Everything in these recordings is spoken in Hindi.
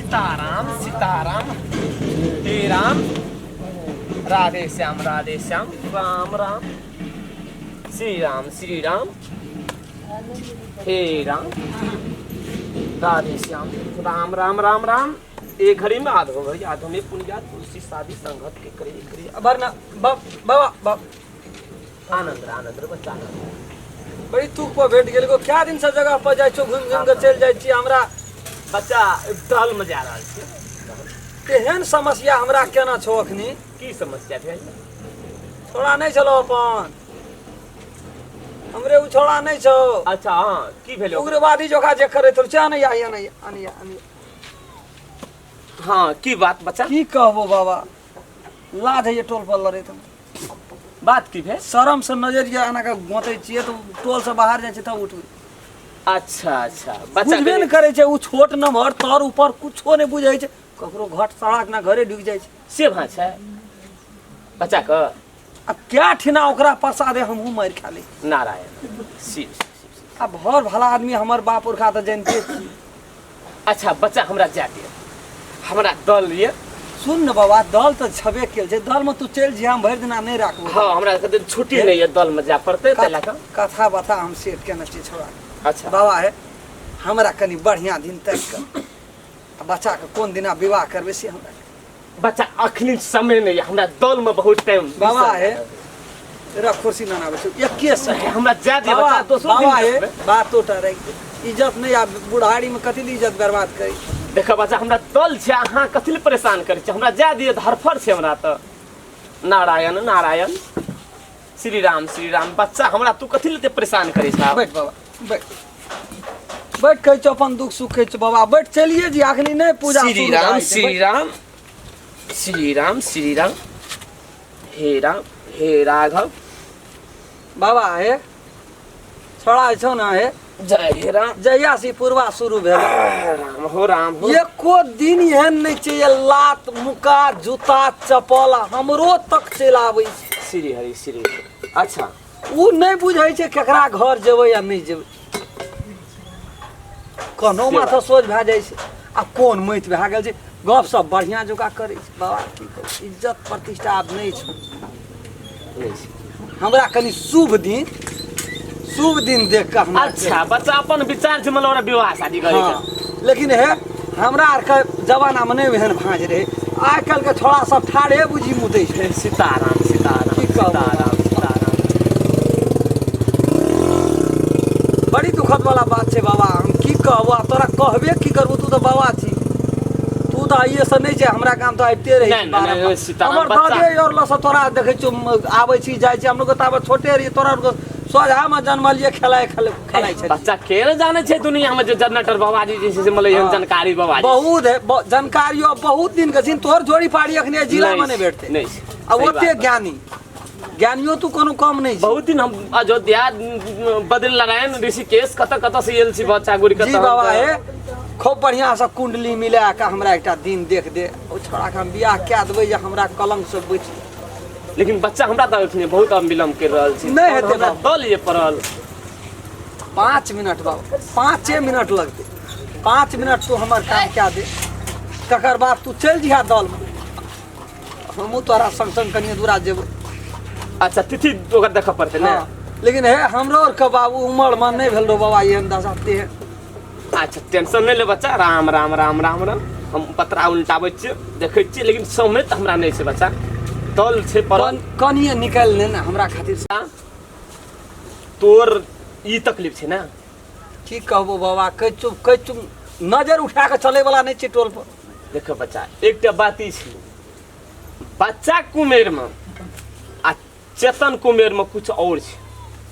सीताराम सीताराम हे राम राधे श्याम राम राम श्री राम हे राम राधे श्याम राम राम राम राम। एक घड़ी में आधो घड़ी आधो में पुण्य तुलसी शादी संगत के करे अबरना बाबा आनंद आनंद बच्चा आनंद बड़ी तुक पर भेट गेल को क्या दिन से जगह पर जाय छो घूम घूम के चल जाय छी हमरा बच्चा टहल में जा रहल छी। केहन समस्या हमरा केना छो अखनी की समस्या भेल छोड़ा नहीं चलो अपन हमरे उ छोड़ा नहीं छो। अच्छा हां की भेल उग्रवादी जोखा जे करे तो चा नहीं आया नहीं हाँ की बात बच्चा की कहबो बाबा लाज है ये टोल पर लड़े तुम बात की भेल शरम से नजरिया आना का गोते छिए तो टोल से बाहर जाय छै तब उठू। अच्छा बच्चा बुझबे न करे छै उ छोट नम्हर तर ऊपर कुछो नहीं बुझै छै ककरो घट सड़क ना घरे ढुक जाय छै से भाँ छै बच्चा का अब क्या ठिना ओकरा प्रसादे हमहू मार खा ले नारायण शिव अब भर भला आदमी हमर बाप पुरखा त जानते छी। अच्छा बच्चा हमरा जा दिया हमरा दल ये सुन न बाबा दल तो छबे केल छै दल में तू चल जी हम भर दिना नहीं राखबो। हाँ हमरा कते छुट्टी नहीं है दल में जा पड़ते तैला का कथा बता हम सेट के नची छोड़ा। अच्छा बाबा है हमरा कनी बढ़िया दिन तक कर बच्चा के कोन दिना विवाह करबे से हमरा बच्चा अखनी समय नहीं है हमरा दल में बहुत टाइम बाबा है तेरा कुर्सी ना ना बच्चों एक केस है हमरा जा दिया बच्चा दोसरो बाबा है दिन बात तो टर इज्जत नहीं आ बुढ़ाड़ी में कथी इज्जत बर्बाद करी देखा बच्चा हमरा दल छै अहाँ कथि ले परेशान करै छी हमरा जा दिए धरफर छै हमरा त नारायण नारायण श्री राम बच्चा हमरा तू कथि ले परेशान करै छ बैठ बाबा बैठ कह छो अपन दुख सुख कह छो बाबा बैठ चलिए जी अखनी नहीं पूजा श्री राम हे राघव बाबा है छोड़ा छो ना है जय राम जहिया से पूर्वा शुरू भेल राम हो एको दिन एहन नहीं चाहिए लात मुका जूता चप्पल हमरो तक चल आबै श्री हरि अच्छा उ नहीं बुझै छै केकरा घर जेबै या नहीं जेबै कोनो माथा सोच भए जाइ छै आ कोन मैथ भए गेल छै गप सब बढ़िया जोका करै छै बाबा की कहै इज्जत प्रतिष्ठा आब नहीं छै हमरा कनी शुभ दिन देख के हमरा अच्छा बच्चा अपन विचार छै मतलब विवाह शादी करे के लेकिन है हमरा आर के जमाना में नहीं एहन भांज रहे आइ काल्हि के छोड़ा सब ठाढ़े बुझी मुदै छै सीताराम की कहब बड़ी दुखद वाला बात छै बाबा हम की कहबो तोरा कहबे की करबो तू तो बाबा छी तू तो आइए से नहीं छै हमरा काम तो आइते रही हमर दादे और लस तोरा देखै छौ आबै छी जाइ छी हम लोग ताबे छोटे रही तोरा सोझा में जन्मलिए खेलाय छै बच्चा केरे जाने छै दुनिया में जो जनरेटर बाबाजी जे से मतलब जानकारी बाबाजी बहुत है जानकारियो बहुत दिन के छिन तोहर जोड़ी पाड़ी अखने जिला में नहीं बैठते नहीं अब ओते ज्ञानियो तू कोनो कम नहीं बहुत दिन हम अयोध्या बदल नारायण ऋषिकेश कत से एल छी बच्चा गुरी जी बाबा है खूब बढ़िया से कुंडली मिला के हमरा एकटा दिन देख दे ओ छोड़ा के हम बियाह क्या देबै जे हमरा कलंक से बच लेकिन बच्चा हमरा त अखने बहुत विलम्ब कर रहल छी नहीं हेते ना दल ये पड़ल 5 मिनट बाबा 5 मिनट लगते 5 मिनट तू हमर काम क्या दे तकर बाद तू चल जिहा दल में हमहू तोरा संग कनिए दूरा जेबै। अच्छा तिथि ओकर देख पड़ते ना लेकिन है हमरो और के बाबू उमर में नहीं भेल रो बाबा ये अंदाजा ते है। अच्छा टेंशन नहीं ले बच्चा राम हम पत्रा उल्टाबै छी देखै छी लेकिन समय त हमरा नहीं छै बच्चा दल छै पर कनिए निकाल ले ना हमरा खातिर तोर ई तकलीफ छै ना की कहबो बाबा कह चुप नजर उठा के चले वाला नहीं छै टोल पर देखो बच्चा एकटा बात ई छै बच्चा कुमेर में आ चेतन कुमेर में कुछ और छै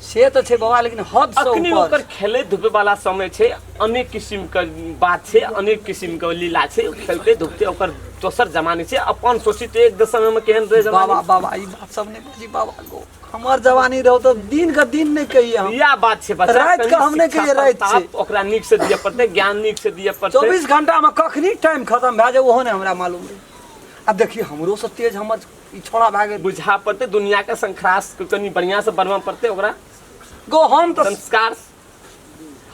से तो छै बाबा लेकिन हद से अखनी ऊपर ओकर खेले धुपे वाला समय छै अनेक किस्म के बात छै अनेक किस्म के लीला छै खेलते धुपते ओकर दोसर जमाने छै अपन सोची तो एक समय में केहन रहे बाबा ई बात सब नहीं बुझी बाबा गो हमर जवानी रहो तो दिन का दिन नहीं कहिए हम या बात छै बच्चा रात का हम नहीं कहिए रात छै ओकरा नीक से दिए पड़ते ज्ञान नीक से दिए पड़ते 24 घंटा में कखनी टाइम खत्म भए जाए ओहो ने हमरा मालूम रहे अब देखिए हमरो से तेज हमर ई छोड़ा भाग बुझा पड़ते दुनिया के संख्रास कनी बढ़िया से बनवा पड़ते ओकरा गो हम तो संस्कार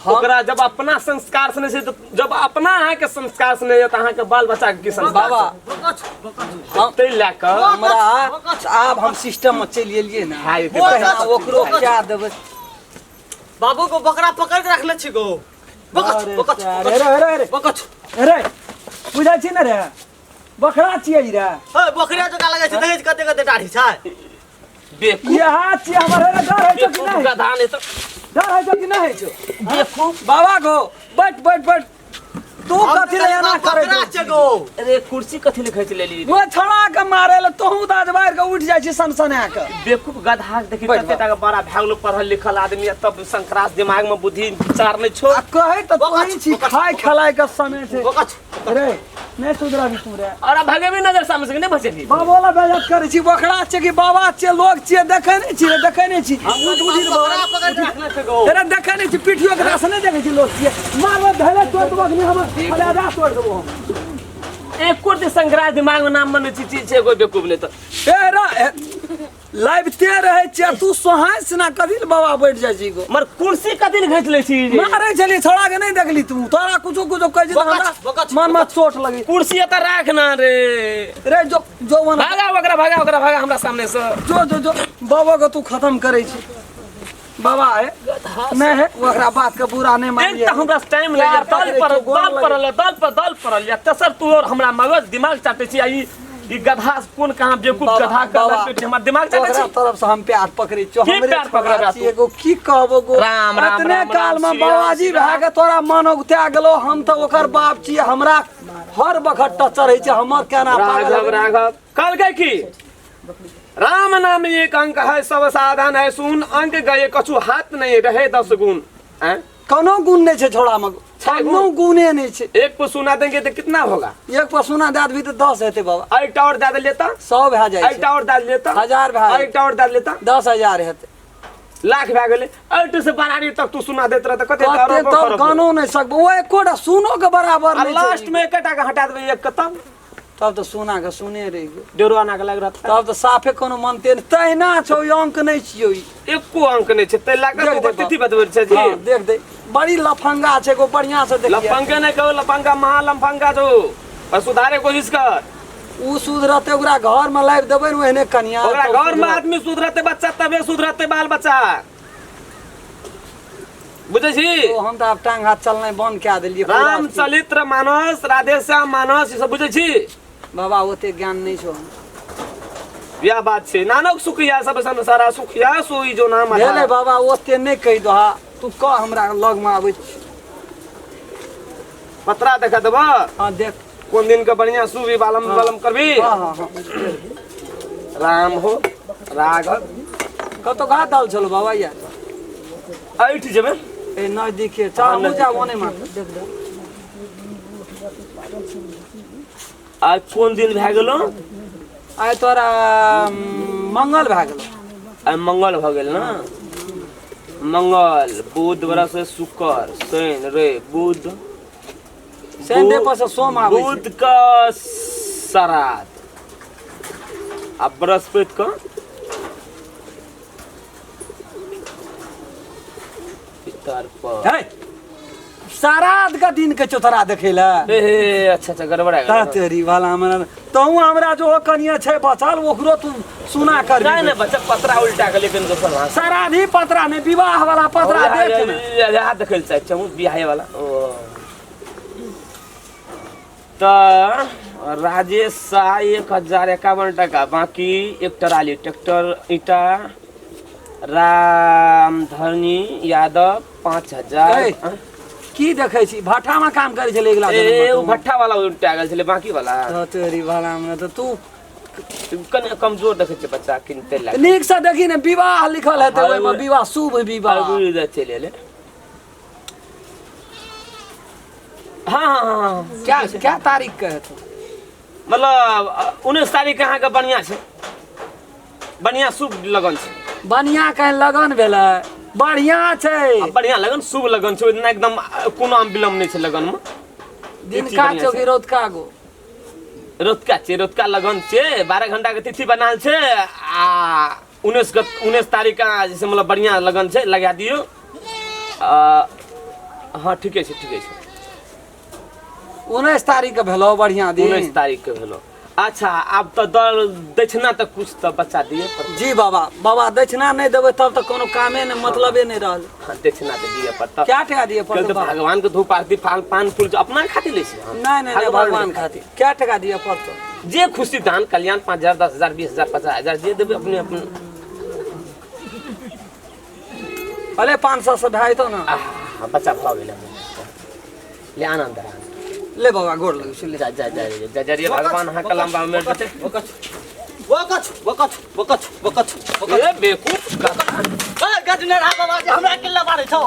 ओकरा जब अपना संस्कार से नहीं छै, तो जब अपना अहाँ के संस्कार से नहीं है, तो अहाँ के बाल बच्चा के की संस्कार बाबा तै लए कऽ हमरा आब हम सिस्टम में चलि एलियै ना, हाँ, ये तो पहिने ओकरो क्या देबै। बाबू को बकरा पकड़ के रखले छी गो। अरे बकच सारे, रे रे बकच रे बुझाइ छी ने रे, बकरा छियै ई रे, बकरिया जका लगे छै, देखै छी कते कते दाढ़ी छै। बेवकूफ यहाँ छियै हमर, रे डर है कि नहीं, गधा नहीं तो डर है कि नहीं छौ बेवकूफ। बाबा गो बैठ बैठ बैठ, तू कथी ले एना करे बकरा छै गो। अरे कुर्सी कथी लिखै छै लेली वो छड़ा के मारे ले तोहू दाज बाहर के उठ जाइ छी सनसना के। बेवकूफ गधा देखी बैठ कते टा बड़ा भए गेलो पढ़ल लिखल आदमी है, तब संक्रांत दिमाग में बुद्धि विचार नहीं छो। आ कहे त तोही छी खाय खलाय के समय छै बकच रे, नहीं सुधरा भी तू रे। और भगेबी नजर सामने से नहीं बचेबी। बाबोला बेइज्जत करे छी, बकरा छै कि बाबा छै, लोग छै, देखे नहीं छी रे, देखे नहीं छी उठ उठी बकरा पकड़ के रखले छै गो। अरे देखे नहीं छी, पिठियो के रास नहीं देखे छी, लोग छियै मारब धैले तोड़ देबो कि हम फलादा तोड़ देबो हम। एक कुर्ती संक्रांत दिमाग में नाम मन चीज छै, कोई बेवकूफ नहीं तो ए रे लाइबते रहे छै, तू सोहास ना कथी ले बाबा बैठ जाइ छी गो। मर कुर्सी कथी ले घिच ले छी मारे चली छोड़ा के नहीं देखली तू, तोरा कुछो कुछो कह जी बकच, मन में चोट लगी कुर्सी एत राख ना रे। रे जो जो मन भागा हमरा सामने से। जो जो जो बाबा को तू खत्म करे छी, बाबा है नहीं है ओकरा बात के बुरा नहीं एक मानिए। त हमरा टाइम लगे दल परल या तेसर तू और हमरा मगज दिमाग चाटे छी। ई गधा कोन कहां बेवकूफ गधा का हमरा दिमाग चाटे ओकरा छी। तरफ से हम प्यार पकड़े छो, की हमरे प्यार पकड़बा तू? एगो की कहबो गो, राम, राम, इतने राम, काल राम, में श्री बाबाजी राम, भए के तोरा मन उगता गेलो, हम तो ओकर बाप छी, हमरा हर बखत टचर है छै, हमर केना राघव राघव कल गए की राम नाम एक अंक है, सब साधन है सुन, अंक गए कछु हाथ नहीं रहे 10 गुण। कोनो गुण नहीं छै छोड़ा में, कोनो गुणे नहीं छै। एक को सुना देंगे तो कितना होगा? एक पर सुना दे भी तो 10 हेते बाबा, एक टावर दाद लेता, 100 भए जाइ एक छै, टावर दाद लेता, 1000 भए एक टावर दाद लेता, 10,000 हेते, लाख भए गेले। अल्ट से बनारी तक तू सुना देत रह त कते कते तब कानो नहीं सकबो, वो एकोटा सुनो के बराबर नहीं लास्ट छै। में एकटा के हटा देबे एक कतम तब तो सुना के सुने रही गो, डेरोना के लग रहता। तब तो साफे कोनो मनते नहीं, तहिना छौ, ई अंक नहीं छियो ई। एको अंक नहीं छै, तै लाग देख के दे तिथि बतबै छै जी। हाँ, देख दे बड़ी लफंगा छै गो, बढ़िया से देखिए। लफंगा नहीं कहो, लफंगा महा लफंगा जो पर सुधारे कोशिश कर। उ सुधरते ओकरा घर में लाइव देबै न, ओहने कन्या ओकरा तो घर में सुधरत। आदमी सुधरते बच्चा तबे सुधरते बाल बच्चा, बुझे छी। तो हम तो अब टांग हाथ चलना बंद क्या दिलिए। राम चरित्र मानस, राधेश्याम मानस, ई सब बुझे छी। बाबा ओते ज्ञान नहीं छो, यह बात छै, नानक सुखिया सब संसारा सुखिया सोई जो नाम भेले है। बाबा ओते नहीं कह दो, हा तू कह हमरा लग में आबै छी। पत्रा देखा देबा हाँ देख, कोन दिन के बढ़िया सुबी बालम बालम करबी। हाँ हाँ हाँ राम हो राघव कतो घाट दल चलो बाबा यार, ऐठ जेबे ए नजदीके चल मुझा ओने मार देख दे। आज कोन दिन भए गेलो? आइ तोरा मंगल भए गेलो, आई मंगल भ गेल ना। मंगल बुध बृहस्पति शुक्र शनि रवि बुध, संडे पर से सोम आबै छै। बुध का श्राद्ध आ बृहस्पति का पितर पर। है श्राद्ध का दिन के चौथरा देखेला ए अच्छा गड़बड़ है ता तेरी वाला मन तो हमरा जो कनिया छै बचल ओकरो तू सुना कर नहीं नहीं बच्चा पत्रा उल्टा के लेकिन दोसर वहां श्राद्धी पत्रा में विवाह वाला पत्रा देख ना यहाँ देखल चाहे चमू बियाहे वाला ओ तो राजेश शाह 1051 टका बाकी एक ट्राली ट्रैक्टर ईटा रामधनी यादव 5000 की देखे छी भट्ठा में काम करे छले एकला ए वो भट्ठा वाला उल्टा गेल छले बाकी वाला तो तेरी वाला में तो तू कने कमजोर देखे छे बच्चा किनते लाग नीक से देखी ने विवाह लिखल है तो ओय में विवाह शुभ विवाह गुरु दे चले ले हाँ क्या तारीख के है तो मतलब 19 तारीख के अहाँ के बढ़िया छे बढ़िया शुभ लगन छे बढ़िया कहीं लगन भेलै बढ़िया छै बढ़िया लगन शुभ लगन छे इतना एकदम कोनो विलम्ब नहीं छे लगन में दिन का चौकी रोतका गो रोतका लगन छे 12 घंटा के तिथि बनाल छे आ 19 तारीख का जैसे मतलब बढ़िया लगन छे लगा दियो हाँ ठीके छै ठीके छै 19 तारीख के भेलो बढ़िया दिन 19 तारीख के भेलो अच्छा आब तो दक्षिणा तो कुछ तो बच्चा दिए पड़तै जी बाबा दक्षिणा नहीं देबै तब तो कोनो कामे ने मतलबे नहीं रहल हाँ दक्षिणा तो दिए पड़तै क्या टका दिए कल पड़तै तो भगवान के धूप आरती पान फूल जो अपना खातिर ले छी नहीं भगवान खातिर क्या टका दिए पड़तै जे खुशी दान कल्याण 5000 10000 20000 50000 जे देबै अपने अपने अरे 500 से भाई तो ना बच्चा भऽ गेलै ले आनंद रहा ले बाबा गोर लगे छी ले जा रे भगवान अहाँ कलम बा मेर बचे वकच ए बेकूफ गजने रा बाबा जे हमरा किल्ला मारै छौ